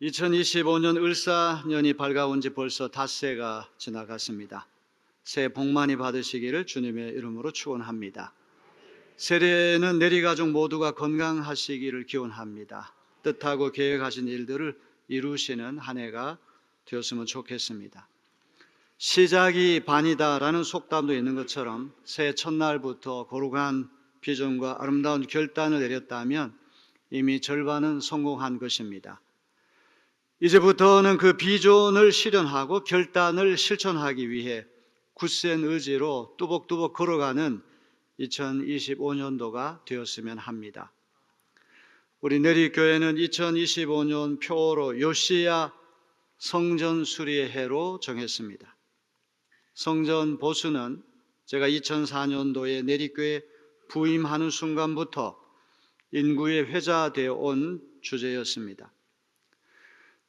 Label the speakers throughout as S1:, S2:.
S1: 2025년 을사년이 밝아온 지 벌써 닷새가 지나갔습니다. 새해 복 많이 받으시기를 주님의 이름으로 축원합니다. 새해에는 내리가족 모두가 건강하시기를 기원합니다. 뜻하고 계획하신 일들을 이루시는 한 해가 되었으면 좋겠습니다. 시작이 반이다라는 속담도 있는 것처럼 새해 첫날부터 거룩한 비전과 아름다운 결단을 내렸다면 이미 절반은 성공한 것입니다. 이제부터는 그 비전을 실현하고 결단을 실천하기 위해 굳센 의지로 뚜벅뚜벅 걸어가는 2025년도가 되었으면 합니다. 우리 내리교회는 2025년 표어로 요시야 성전 수리의 해로 정했습니다. 성전 보수는 제가 2004년도에 내리교회 부임하는 순간부터 인구의 회자되어 온 주제였습니다.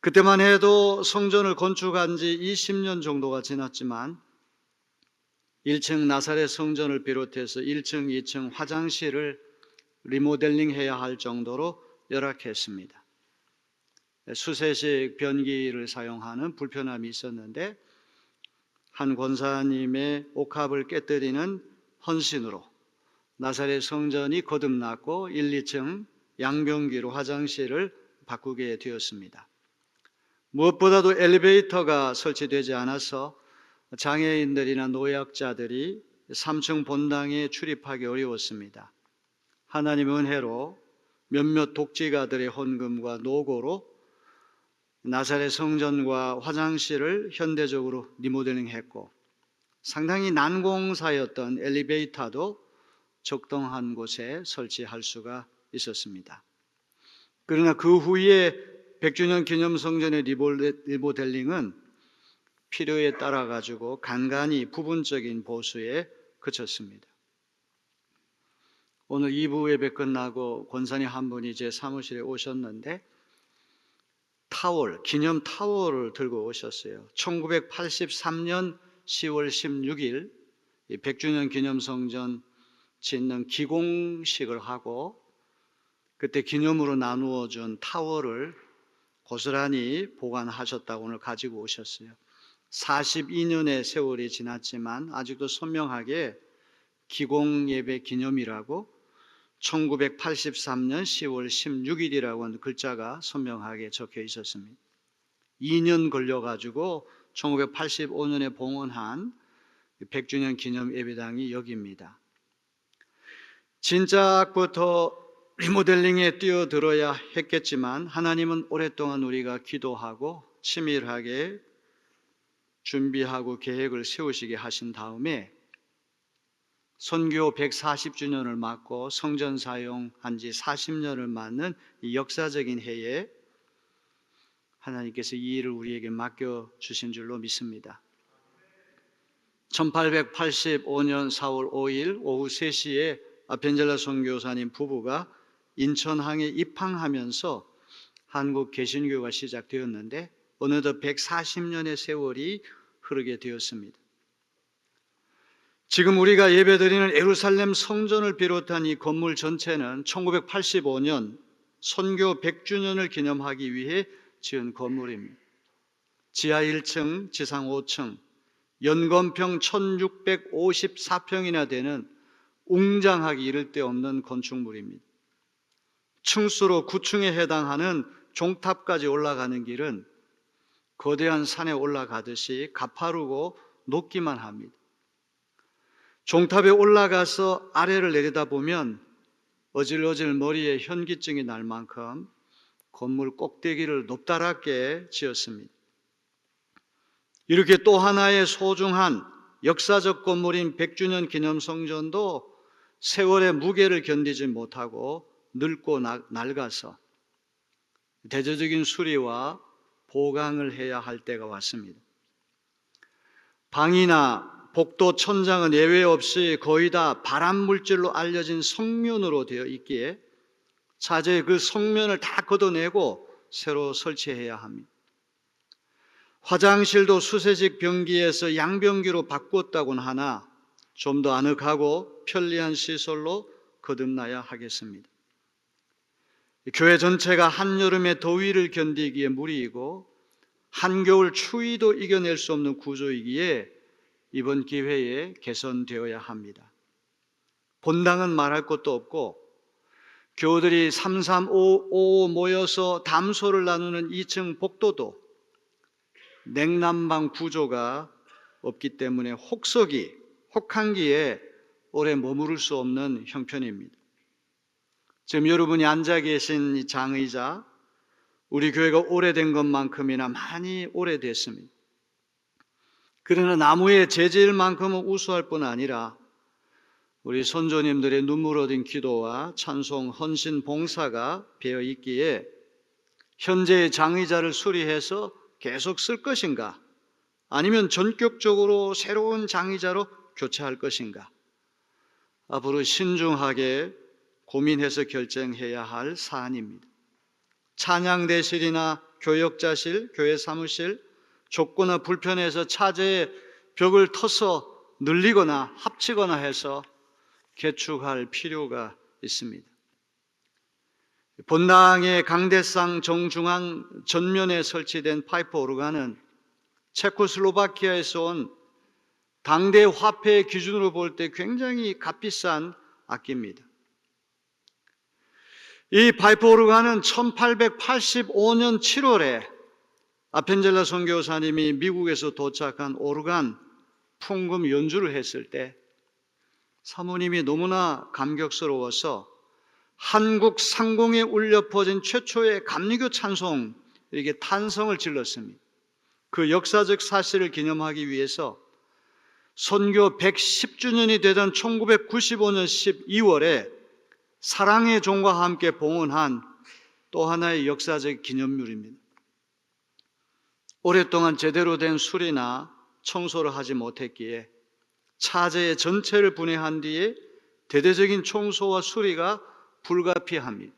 S1: 그때만 해도 성전을 건축한 지 20년 정도가 지났지만 1층 나사렛 성전을 비롯해서 1층, 2층 화장실을 리모델링해야 할 정도로 열악했습니다. 수세식 변기를 사용하는 불편함이 있었는데 한 권사님의 옥합을 깨뜨리는 헌신으로 나사렛 성전이 거듭났고 1, 2층 양변기로 화장실을 바꾸게 되었습니다. 무엇보다도 엘리베이터가 설치되지 않아서 장애인들이나 노약자들이 3층 본당에 출입하기 어려웠습니다. 하나님의 은혜로 몇몇 독지가들의 헌금과 노고로 나사렛 성전과 화장실을 현대적으로 리모델링했고 상당히 난공사였던 엘리베이터도 적당한 곳에 설치할 수가 있었습니다. 그러나 그 후에 100주년 기념성전의 리모델링은 필요에 따라 가지고 간간히 부분적인 보수에 그쳤습니다. 오늘 2부 예배 끝나고 권사님 한 분이 제 사무실에 오셨는데 타월, 기념 타월을 들고 오셨어요. 1983년 10월 16일 100주년 기념성전 짓는 기공식을 하고 그때 기념으로 나누어 준 타월을 고스란히 보관하셨다고 오늘 가지고 오셨어요. 42년의 세월이 지났지만 아직도 선명하게 기공예배 기념이라고 1983년 10월 16일이라고 하는 글자가 선명하게 적혀 있었습니다. 2년 걸려가지고 1985년에 봉헌한 100주년 기념 예배당이 여기입니다. 진작부터 리모델링에 뛰어들어야 했겠지만 하나님은 오랫동안 우리가 기도하고 치밀하게 준비하고 계획을 세우시게 하신 다음에 선교 140주년을 맞고 성전 사용한 지 40년을 맞는 이 역사적인 해에 하나님께서 이 일을 우리에게 맡겨주신 줄로 믿습니다. 1885년 4월 5일 오후 3시에 아펜젤라 선교사님 부부가 인천항에 입항하면서 한국 개신교가 시작되었는데 어느덧 140년의 세월이 흐르게 되었습니다. 지금 우리가 예배드리는 예루살렘 성전을 비롯한 이 건물 전체는 1985년 선교 100주년을 기념하기 위해 지은 건물입니다. 지하 1층, 지상 5층, 연건평 1654평이나 되는 웅장하기 이를 데 없는 건축물입니다. 층수로 9층에 해당하는 종탑까지 올라가는 길은 거대한 산에 올라가듯이 가파르고 높기만 합니다. 종탑에 올라가서 아래를 내려다보면 어질어질 머리에 현기증이 날 만큼 건물 꼭대기를 높다랗게 지었습니다. 이렇게 또 하나의 소중한 역사적 건물인 100주년 기념성전도 세월의 무게를 견디지 못하고 늙고 낡아서 대대적인 수리와 보강을 해야 할 때가 왔습니다. 방이나 복도 천장은 예외 없이 거의 다 발암물질로 알려진 성면으로 되어 있기에 차제에 그 성면을 다 걷어내고 새로 설치해야 합니다. 화장실도 수세식 변기에서 양변기로 바꾸었다고는 하나 좀 더 아늑하고 편리한 시설로 거듭나야 하겠습니다. 교회 전체가 한여름의 더위를 견디기에 무리이고 한겨울 추위도 이겨낼 수 없는 구조이기에 이번 기회에 개선되어야 합니다. 본당은 말할 것도 없고 교우들이 335 모여서 담소를 나누는 2층 복도도 냉난방 구조가 없기 때문에 혹한기에 오래 머무를 수 없는 형편입니다. 지금 여러분이 앉아 계신 이 장의자, 우리 교회가 오래된 것만큼이나 많이 오래됐습니다. 그러나 나무의 재질만큼은 우수할 뿐 아니라 우리 선조님들의 눈물 어린 기도와 찬송, 헌신, 봉사가 배어 있기에 현재의 장의자를 수리해서 계속 쓸 것인가, 아니면 전격적으로 새로운 장의자로 교체할 것인가, 앞으로 신중하게 고민해서 결정해야 할 사안입니다. 찬양대실이나 교역자실, 교회 사무실 좁거나 불편해서 차제에 벽을 터서 늘리거나 합치거나 해서 개축할 필요가 있습니다. 본당의 강대상 정중앙 전면에 설치된 파이프 오르간은 체코슬로바키아에서 온 당대 화폐 기준으로 볼 때 굉장히 값비싼 악기입니다. 이 파이프 오르간은 1885년 7월에 아펜젤라 선교사님이 미국에서 도착한 오르간 풍금 연주를 했을 때 사모님이 너무나 감격스러워서 한국 상공에 울려 퍼진 최초의 감리교 찬송, 이렇게 탄성을 질렀습니다. 그 역사적 사실을 기념하기 위해서 선교 110주년이 되던 1995년 12월에 사랑의 종과 함께 봉헌한 또 하나의 역사적 기념물입니다. 오랫동안 제대로 된 수리나 청소를 하지 못했기에 차제 전체를 분해한 뒤에 대대적인 청소와 수리가 불가피합니다.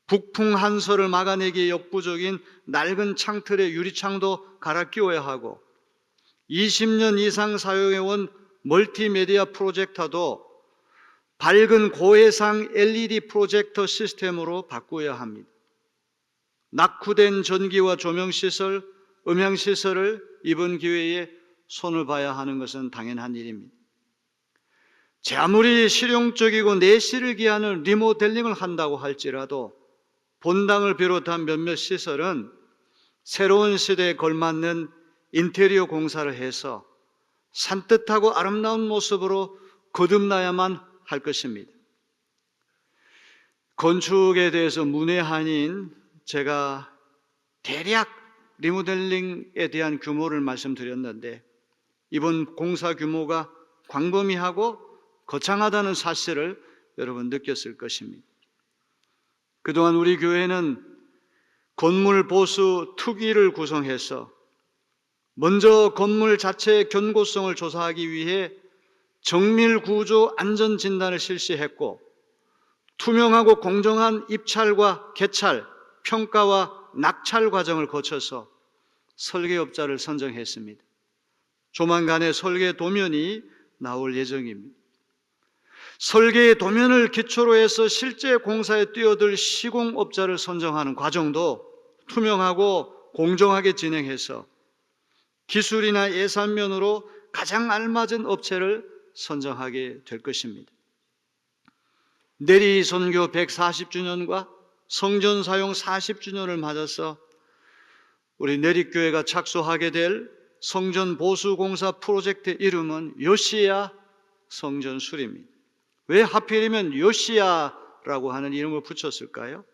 S1: 북풍 한설을 막아내기에 역부족인 낡은 창틀의 유리창도 갈아 끼워야 하고 20년 이상 사용해온 멀티미디어 프로젝터도 밝은 고해상 LED 프로젝터 시스템으로 바꾸어야 합니다. 낙후된 전기와 조명시설, 음향시설을 이번 기회에 손을 봐야 하는 것은 당연한 일입니다. 제 아무리 실용적이고 내실을 기하는 리모델링을 한다고 할지라도 본당을 비롯한 몇몇 시설은 새로운 시대에 걸맞는 인테리어 공사를 해서 산뜻하고 아름다운 모습으로 거듭나야만 할 것입니다. 건축에 대해서 문외한인 제가 대략 리모델링에 대한 규모를 말씀드렸는데 이번 공사 규모가 광범위하고 거창하다는 사실을 여러분 느꼈을 것입니다. 그동안 우리 교회는 건물 보수 특위를 구성해서 먼저 건물 자체의 견고성을 조사하기 위해 정밀구조 안전진단을 실시했고 투명하고 공정한 입찰과 개찰, 평가와 낙찰 과정을 거쳐서 설계업자를 선정했습니다. 조만간에 설계 도면이 나올 예정입니다. 설계의 도면을 기초로 해서 실제 공사에 뛰어들 시공업자를 선정하는 과정도 투명하고 공정하게 진행해서 기술이나 예산면으로 가장 알맞은 업체를 선정하게 될 것입니다. 내리 선교 140주년과 성전 사용 40주년을 맞아서 우리 내리교회가 착수하게 될 성전 보수공사 프로젝트 이름은 요시야 성전 수리입니다. 왜 하필이면 요시야라고 하는 이름을 붙였을까요?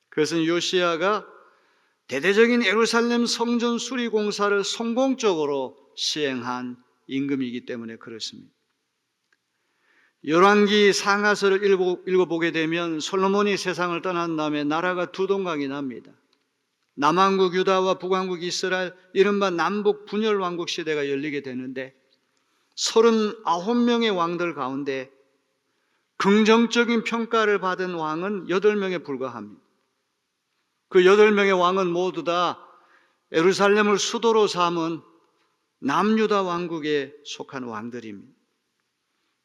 S1: 그것은 요시야가 대대적인 예루살렘 성전 수리 공사를 성공적으로 시행한 임금이기 때문에 그렇습니다. 열왕기 상하서를 읽어보게 되면 솔로몬이 세상을 떠난 다음에 나라가 두 동강이 납니다. 남왕국 유다와 북왕국 이스라엘, 이른바 남북 분열 왕국 시대가 열리게 되는데 39명의 왕들 가운데 긍정적인 평가를 받은 왕은 8명에 불과합니다. 그 8명의 왕은 모두 다 예루살렘을 수도로 삼은 남유다 왕국에 속한 왕들입니다.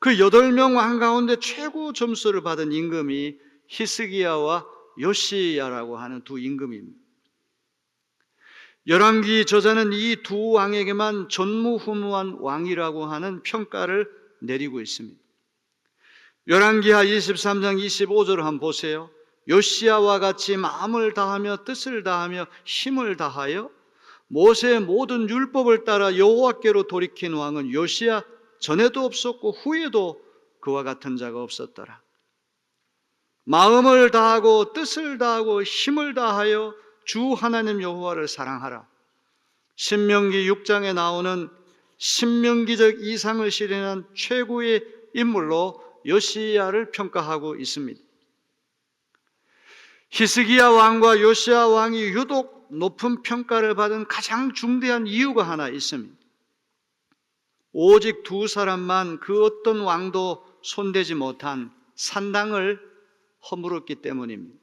S1: 그 8명 왕 가운데 최고 점수를 받은 임금이 히스기야와 요시야라고 하는 두 임금입니다. 열왕기 저자는 이 두 왕에게만 전무후무한 왕이라고 하는 평가를 내리고 있습니다. 열왕기하 23장 25절을 한번 보세요. 요시야와 같이 마음을 다하며 뜻을 다하며 힘을 다하여 모세의 모든 율법을 따라 여호와께로 돌이킨 왕은 요시야 전에도 없었고 후에도 그와 같은 자가 없었더라. 마음을 다하고 뜻을 다하고 힘을 다하여 주 하나님 여호와를 사랑하라. 신명기 6장에 나오는 신명기적 이상을 실현한 최고의 인물로 요시야를 평가하고 있습니다. 히스기야 왕과 요시야 왕이 유독 높은 평가를 받은 가장 중대한 이유가 하나 있습니다. 오직 두 사람만 그 어떤 왕도 손대지 못한 산당을 허물었기 때문입니다.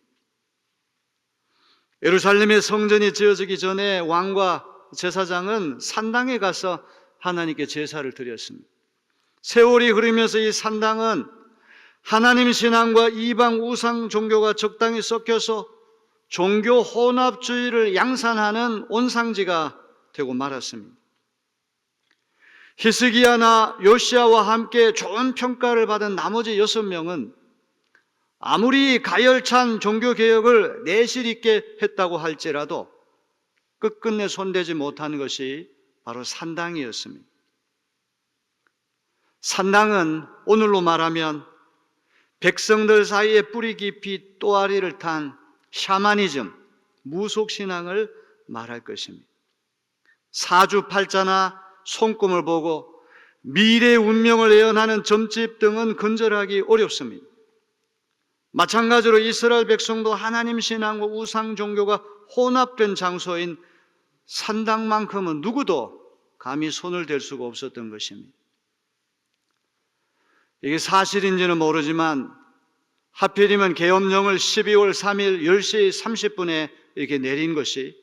S1: 예루살렘의 성전이 지어지기 전에 왕과 제사장은 산당에 가서 하나님께 제사를 드렸습니다. 세월이 흐르면서 이 산당은 하나님 신앙과 이방 우상 종교가 적당히 섞여서 종교 혼합주의를 양산하는 온상지가 되고 말았습니다. 히스기야나 요시야와 함께 좋은 평가를 받은 나머지 6명은 아무리 가열찬 종교개혁을 내실 있게 했다고 할지라도 끝끝내 손대지 못한 것이 바로 산당이었습니다. 산당은 오늘로 말하면 백성들 사이에 뿌리 깊이 또아리를 탄 샤머니즘, 무속신앙을 말할 것입니다. 사주팔자나 손금을 보고 미래의 운명을 예언하는 점집 등은 근절하기 어렵습니다. 마찬가지로 이스라엘 백성도 하나님 신앙과 우상 종교가 혼합된 장소인 산당만큼은 누구도 감히 손을 댈 수가 없었던 것입니다. 이게 사실인지는 모르지만 하필이면 계엄령을 12월 3일 10시 30분에 이렇게 내린 것이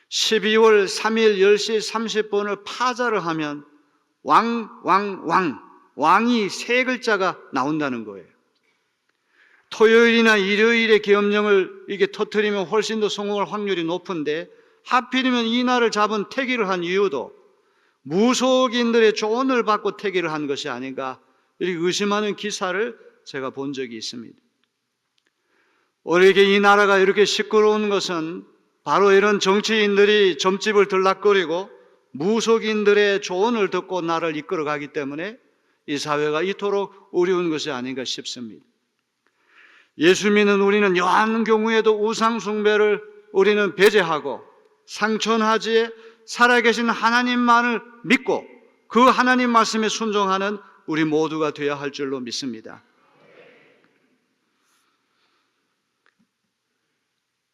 S1: 12월 3일 10시 30분을 파자를 하면 왕이 세 글자가 나온다는 거예요. 토요일이나 일요일에 계엄령을 이게 터뜨리면 훨씬 더 성공할 확률이 높은데 하필이면 이 날을 잡은 태기를 한 이유도 무속인들의 조언을 받고 태기를 한 것이 아닌가 이렇게 의심하는 기사를 제가 본 적이 있습니다. 우리에게 이 나라가 이렇게 시끄러운 것은 바로 이런 정치인들이 점집을 들락거리고 무속인들의 조언을 듣고 나라를 이끌어가기 때문에 이 사회가 이토록 어려운 것이 아닌가 싶습니다. 예수 믿는 우리는 여한 경우에도 우상 숭배를 우리는 배제하고 상천하지에 살아계신 하나님만을 믿고 그 하나님 말씀에 순종하는 우리 모두가 되어야 할 줄로 믿습니다.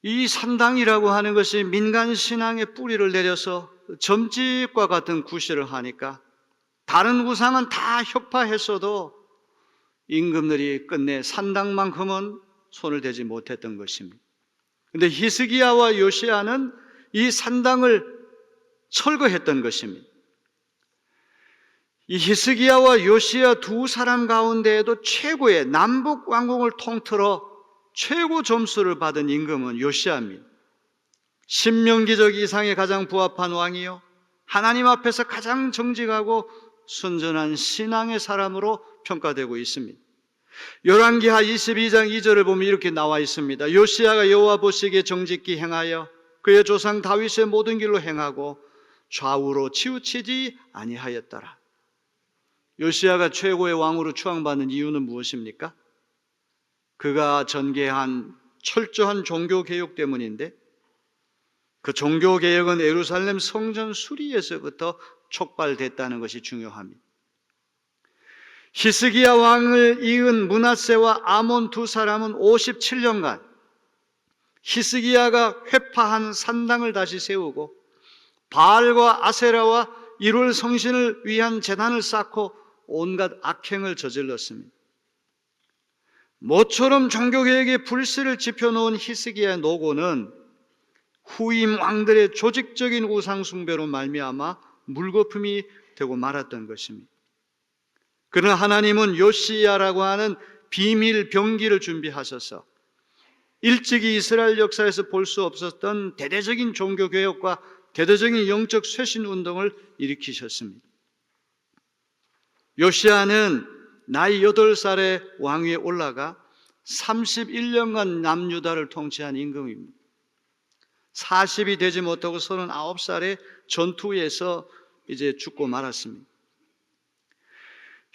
S1: 이 산당이라고 하는 것이 민간 신앙의 뿌리를 내려서 점집과 같은 구실을 하니까 다른 우상은 다 혁파했어도 임금들이 끝내 산당만큼은 손을 대지 못했던 것입니다. 그런데 히스기야와 요시야는 이 산당을 철거했던 것입니다. 이 히스기야와 요시야 두 사람 가운데에도 최고의 남북 왕국을 통틀어 최고 점수를 받은 임금은 요시야입니다. 신명기적 이상에 가장 부합한 왕이요 하나님 앞에서 가장 정직하고 순전한 신앙의 사람으로 평가되고 있습니다. 열왕기하 22장 2절을 보면 이렇게 나와 있습니다. 요시야가 여호와 보시기에 정직히 행하여 그의 조상 다윗의 모든 길로 행하고 좌우로 치우치지 아니하였더라. 요시야가 최고의 왕으로 추앙받는 이유는 무엇입니까? 그가 전개한 철저한 종교개혁 때문인데 그 종교개혁은 예루살렘 성전 수리에서부터 촉발됐다는 것이 중요합니다. 히스기야 왕을 이은 므낫세와 아몬 두 사람은 57년간 히스기야가 회파한 산당을 다시 세우고 바알과 아세라와 일월 성신을 위한 제단을 쌓고 온갖 악행을 저질렀습니다. 모처럼 종교개혁의 불씨를 지펴놓은 히스기야의 노고는 후임 왕들의 조직적인 우상숭배로 말미암아 물거품이 되고 말았던 것입니다. 그러나 하나님은 요시야라고 하는 비밀 병기를 준비하셔서 일찍이 이스라엘 역사에서 볼 수 없었던 대대적인 종교개혁과 대대적인 영적 쇄신 운동을 일으키셨습니다. 요시야는 나이 8살에 왕위에 올라가 31년간 남유다를 통치한 임금입니다. 40이 되지 못하고 39살에 전투에서 이제 죽고 말았습니다.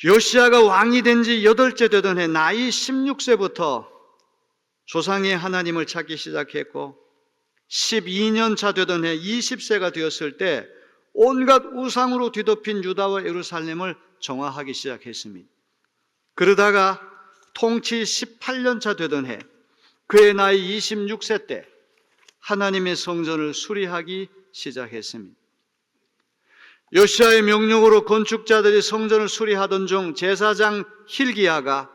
S1: 요시야가 왕이 된 지 8째 되던 해 나이 16세부터 조상의 하나님을 찾기 시작했고 12년 차 되던 해 20세가 되었을 때 온갖 우상으로 뒤덮인 유다와 예루살렘을 정화하기 시작했습니다. 그러다가 통치 18년 차 되던 해 그의 나이 26세 때 하나님의 성전을 수리하기 시작했습니다. 요시야의 명령으로 건축자들이 성전을 수리하던 중 제사장 hil기야가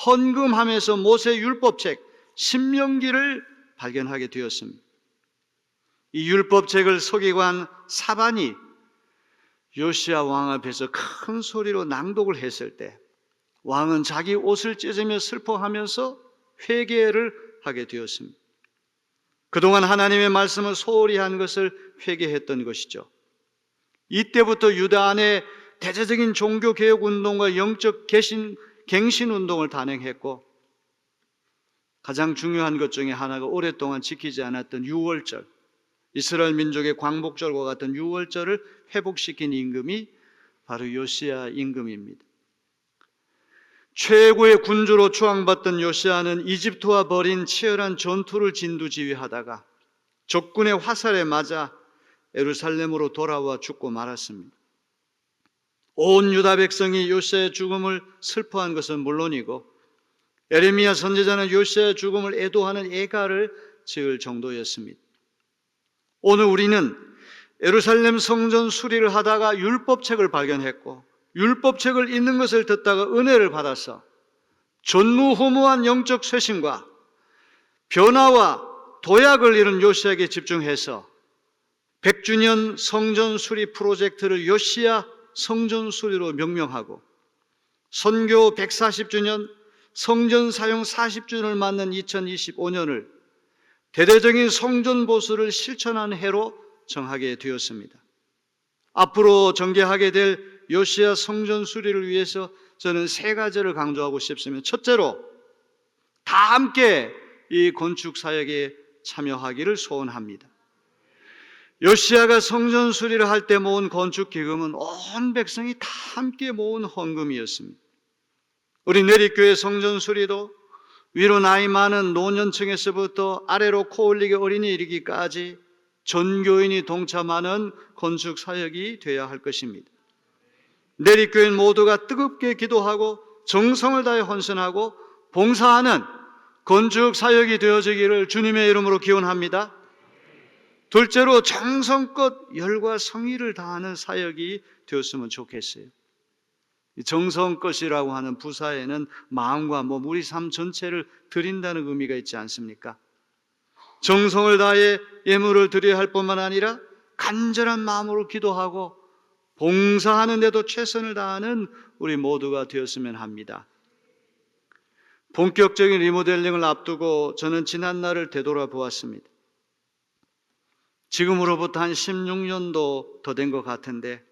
S1: 헌금함에서 모세 율법책 신명기를 발견하게 되었습니다. 이 율법책을 서기관 사반이 요시야 왕 앞에서 큰 소리로 낭독을 했을 때 왕은 자기 옷을 찢으며 슬퍼하면서 회개를 하게 되었습니다. 그동안 하나님의 말씀을 소홀히 한 것을 회개했던 것이죠. 이때부터 유다 안에 대대적인 종교개혁 운동과 영적 갱신 운동을 단행했고 가장 중요한 것 중에 하나가 오랫동안 지키지 않았던 유월절, 이스라엘 민족의 광복절과 같은 유월절을 회복시킨 임금이 바로 요시야 임금입니다. 최고의 군주로 추앙받던 요시야는 이집트와 벌인 치열한 전투를 진두지휘하다가 적군의 화살에 맞아 예루살렘으로 돌아와 죽고 말았습니다. 온 유다 백성이 요시야의 죽음을 슬퍼한 것은 물론이고 예레미야 선지자는 요시야의 죽음을 애도하는 애가를 지을 정도였습니다. 오늘 우리는 예루살렘 성전 수리를 하다가 율법책을 발견했고 율법책을 읽는 것을 듣다가 은혜를 받아서 전무후무한 영적 쇄신과 변화와 도약을 이룬 요시야에게 집중해서 100주년 성전 수리 프로젝트를 요시야 성전 수리로 명명하고 선교 140주년, 성전 사용 40주년을 맞는 2025년을 대대적인 성전 보수를 실천한 해로 정하게 되었습니다. 앞으로 전개하게 될 요시야 성전 수리를 위해서 저는 3가지를 강조하고 싶습니다. 첫째로 다 함께 이 건축 사역에 참여하기를 소원합니다. 요시야가 성전 수리를 할 때 모은 건축 기금은 온 백성이 다 함께 모은 헌금이었습니다. 우리 내리교회 성전 수리도 위로 나이 많은 노년층에서부터 아래로 코 올리게 어린이 이르기까지 전교인이 동참하는 건축 사역이 되어야 할 것입니다. 내리교인 모두가 뜨겁게 기도하고 정성을 다해 헌신하고 봉사하는 건축 사역이 되어지기를 주님의 이름으로 기원합니다. 둘째로 정성껏 열과 성의를 다하는 사역이 되었으면 좋겠어요. 정성껏이라고 하는 부사에는 마음과 몸, 우리 삶 전체를 드린다는 의미가 있지 않습니까? 정성을 다해 예물을 드려야 할 뿐만 아니라 간절한 마음으로 기도하고 봉사하는 데도 최선을 다하는 우리 모두가 되었으면 합니다. 본격적인 리모델링을 앞두고 저는 지난날을 되돌아보았습니다. 지금으로부터 한 16년도 더 된 것 같은데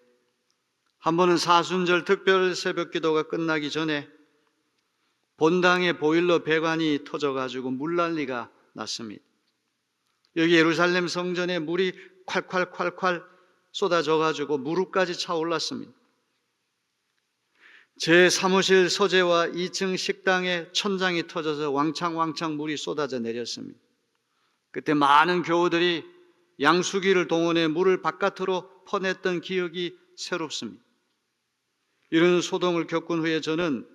S1: 한 번은 사순절 특별 새벽 기도가 끝나기 전에 본당의 보일러 배관이 터져가지고 물난리가 났습니다. 여기 예루살렘 성전에 물이 콸콸콸콸 쏟아져가지고 무릎까지 차올랐습니다. 제 사무실 서재와 2층 식당에 천장이 터져서 왕창왕창 물이 쏟아져 내렸습니다. 그때 많은 교우들이 양수기를 동원해 물을 바깥으로 퍼냈던 기억이 새롭습니다. 이런 소동을 겪은 후에 저는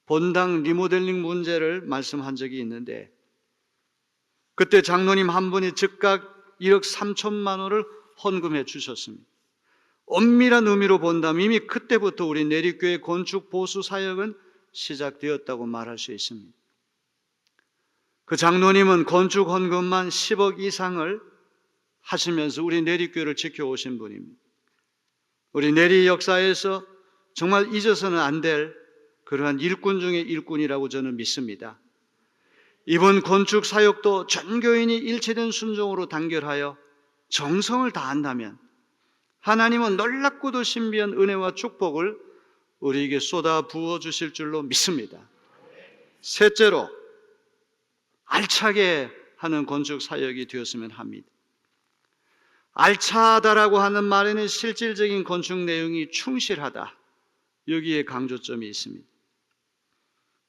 S1: 본당 리모델링 문제를 말씀한 적이 있는데 그때 장로님 한 분이 즉각 1억 3천만 원을 헌금해 주셨습니다. 엄밀한 의미로 본다면 이미 그때부터 우리 내리교회 건축 보수 사역은 시작되었다고 말할 수 있습니다. 그 장로님은 건축 헌금만 10억 이상을 하시면서 우리 내리교회를 지켜오신 분입니다. 우리 내리 역사에서 정말 잊어서는 안 될 그러한 일꾼 중의 일꾼이라고 저는 믿습니다. 이번 건축 사역도 전 교인이 일체된 순종으로 단결하여 정성을 다한다면 하나님은 놀랍고도 신비한 은혜와 축복을 우리에게 쏟아 부어 주실 줄로 믿습니다. 셋째로, 알차게 하는 건축 사역이 되었으면 합니다. 알차하다라고 하는 말에는 실질적인 건축 내용이 충실하다, 여기에 강조점이 있습니다.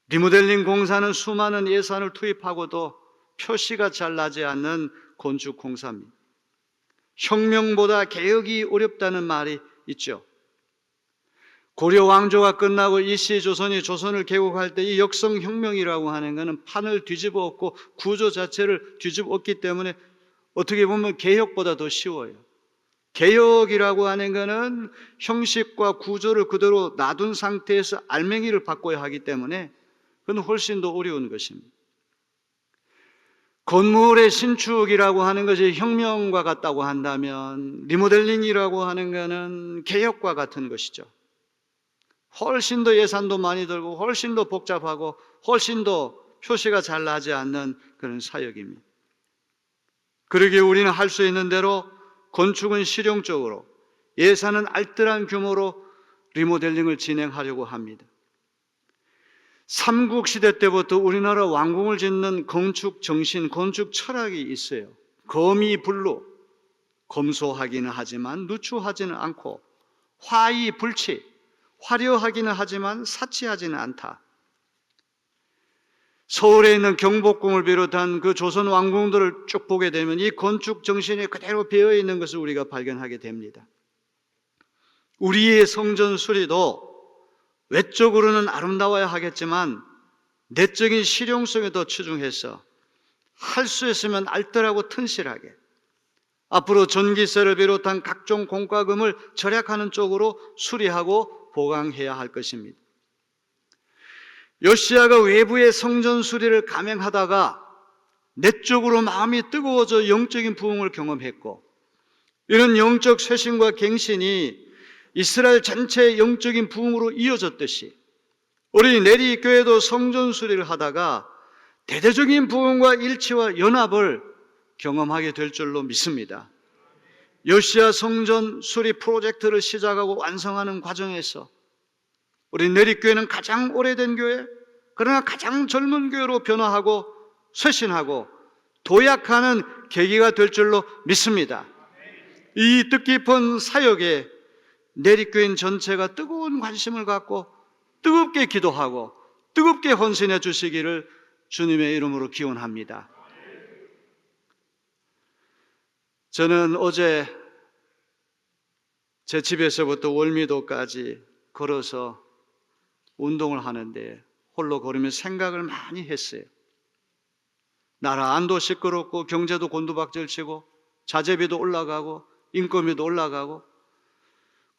S1: 리모델링 공사는 수많은 예산을 투입하고도 표시가 잘 나지 않는 건축 공사입니다. 혁명보다 개혁이 어렵다는 말이 있죠. 고려 왕조가 끝나고 이씨 조선이 조선을 개국할 때 이 역성혁명이라고 하는 것은 판을 뒤집어 엎고 구조 자체를 뒤집어 엎기 때문에 어떻게 보면 개혁보다 더 쉬워요. 개혁이라고 하는 것은 형식과 구조를 그대로 놔둔 상태에서 알맹이를 바꿔야 하기 때문에 그건 훨씬 더 어려운 것입니다. 건물의 신축이라고 하는 것이 혁명과 같다고 한다면 리모델링이라고 하는 것은 개혁과 같은 것이죠. 훨씬 더 예산도 많이 들고 훨씬 더 복잡하고 훨씬 더 표시가 잘 나지 않는 그런 사역입니다. 그러기에 우리는 할 수 있는 대로 건축은 실용적으로, 예산은 알뜰한 규모로 리모델링을 진행하려고 합니다. 삼국시대 때부터 우리나라 왕궁을 짓는 건축 정신, 건축 철학이 있어요. 검이불루, 검소하기는 하지만 누추하지는 않고, 화이불치, 화려하기는 하지만 사치하지는 않다. 서울에 있는 경복궁을 비롯한 그 조선 왕궁들을 쭉 보게 되면 이 건축 정신이 그대로 배어 있는 것을 우리가 발견하게 됩니다. 우리의 성전 수리도 외적으로는 아름다워야 하겠지만 내적인 실용성에 더 치중해서 할 수 있으면 알뜰하고 튼실하게, 앞으로 전기세를 비롯한 각종 공과금을 절약하는 쪽으로 수리하고 보강해야 할 것입니다. 요시야가 외부의 성전 수리를 감행하다가 내적으로 마음이 뜨거워져 영적인 부흥을 경험했고, 이런 영적 쇄신과 갱신이 이스라엘 전체의 영적인 부흥으로 이어졌듯이 우리 내리교회도 성전 수리를 하다가 대대적인 부흥과 일치와 연합을 경험하게 될 줄로 믿습니다. 요시야 성전 수리 프로젝트를 시작하고 완성하는 과정에서 우리 내리교회는 가장 오래된 교회, 그러나 가장 젊은 교회로 변화하고 쇄신하고 도약하는 계기가 될 줄로 믿습니다. 이 뜻깊은 사역에 내리교인 전체가 뜨거운 관심을 갖고 뜨겁게 기도하고 뜨겁게 헌신해 주시기를 주님의 이름으로 기원합니다. 저는 어제 제 집에서부터 월미도까지 걸어서 운동을 하는데 홀로 걸으며 생각을 많이 했어요. 나라 안도 시끄럽고 경제도 곤두박질치고 자재비도 올라가고 인건비도 올라가고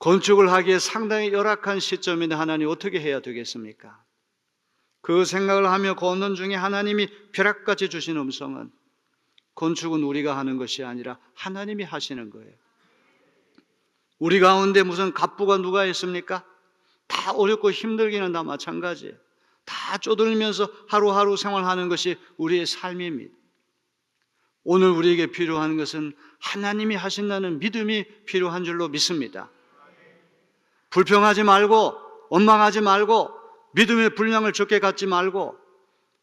S1: 건축을 하기에 상당히 열악한 시점인데 하나님 어떻게 해야 되겠습니까? 그 생각을 하며 걷는 중에 하나님이 벼락같이 주신 음성은 건축은 우리가 하는 것이 아니라 하나님이 하시는 거예요. 우리 가운데 무슨 갑부가 누가 있습니까? 다 어렵고 힘들기는 다 마찬가지예요. 다 쪼들면서 하루하루 생활하는 것이 우리의 삶입니다. 오늘 우리에게 필요한 것은 하나님이 하신다는 믿음이 필요한 줄로 믿습니다. 불평하지 말고 원망하지 말고 믿음의 분량을 적게 갖지 말고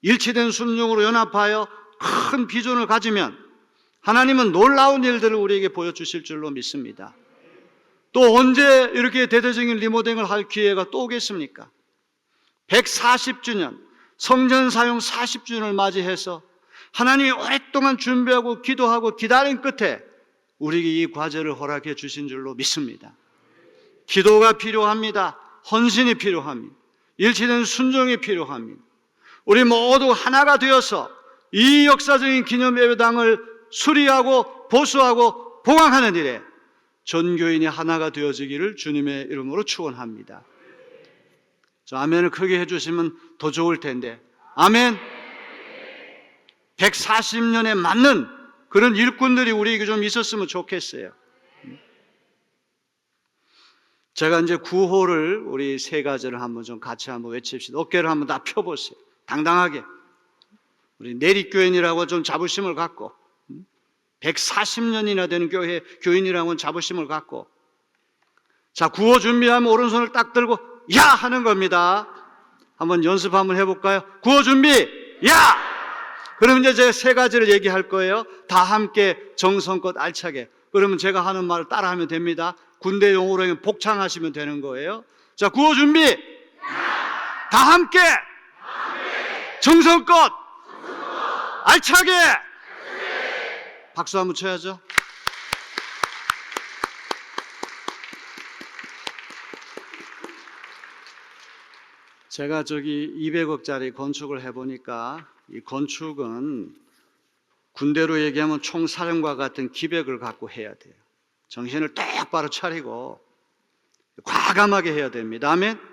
S1: 일치된 순종으로 연합하여 큰 비전을 가지면 하나님은 놀라운 일들을 우리에게 보여주실 줄로 믿습니다. 또 언제 이렇게 대대적인 리모델링을 할 기회가 또 오겠습니까? 140주년, 성전 사용 40주년을 맞이해서 하나님이 오랫동안 준비하고 기도하고 기다린 끝에 우리에게 이 과제를 허락해 주신 줄로 믿습니다. 기도가 필요합니다. 헌신이 필요합니다. 일치된 순종이 필요합니다. 우리 모두 하나가 되어서 이 역사적인 기념 예배당을 수리하고 보수하고 보강하는 일에 전교인이 하나가 되어지기를 주님의 이름으로 축원합니다. 저 아멘을 크게 해주시면 더 좋을 텐데. 아멘. 140년에 맞는 그런 일꾼들이 우리에게 좀 있었으면 좋겠어요. 제가 이제 구호를 우리 세 가지를 한번 좀 같이 한번 외칩시다. 어깨를 한번 다 펴보세요. 당당하게. 우리 내립교인이라고 좀 자부심을 갖고 140년이나 되는 교회 교인이라고는 자부심을 갖고 자, 구호 준비하면 오른손을 딱 들고 야! 하는 겁니다. 한번 연습 한번 해볼까요? 구호 준비! 야! 그러면 이제 제가 세 가지를 얘기할 거예요. 다 함께 정성껏 알차게. 그러면 제가 하는 말을 따라하면 됩니다. 군대 용어로 복창하시면 되는 거예요. 자, 구호 준비! 다 함께! 정성껏! 알차게! 박수 한번 쳐야죠. 제가 저기 200억짜리 건축을 해보니까 이 건축은 군대로 얘기하면 총사령과 같은 기백을 갖고 해야 돼요. 정신을 똑바로 차리고 과감하게 해야 됩니다. 아멘?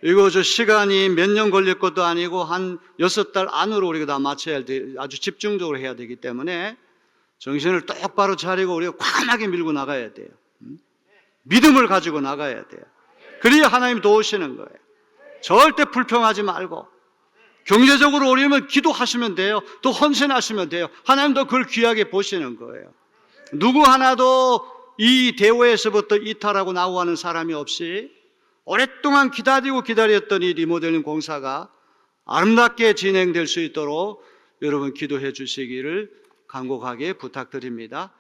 S1: 이거 저 시간이 몇 년 걸릴 것도 아니고 한 6달 안으로 우리가 다 마쳐야 돼. 아주 집중적으로 해야 되기 때문에 정신을 똑바로 차리고 우리가 과감하게 밀고 나가야 돼요. 믿음을 가지고 나가야 돼요. 그래야 하나님 도우시는 거예요. 절대 불평하지 말고 경제적으로 어려우면 기도하시면 돼요. 또 헌신하시면 돼요. 하나님도 그걸 귀하게 보시는 거예요. 누구 하나도 이 대회에서부터 이탈하고 나오고 하는 사람이 없이 오랫동안 기다렸던 이 리모델링 공사가 아름답게 진행될 수 있도록 여러분 기도해 주시기를 간곡하게 부탁드립니다.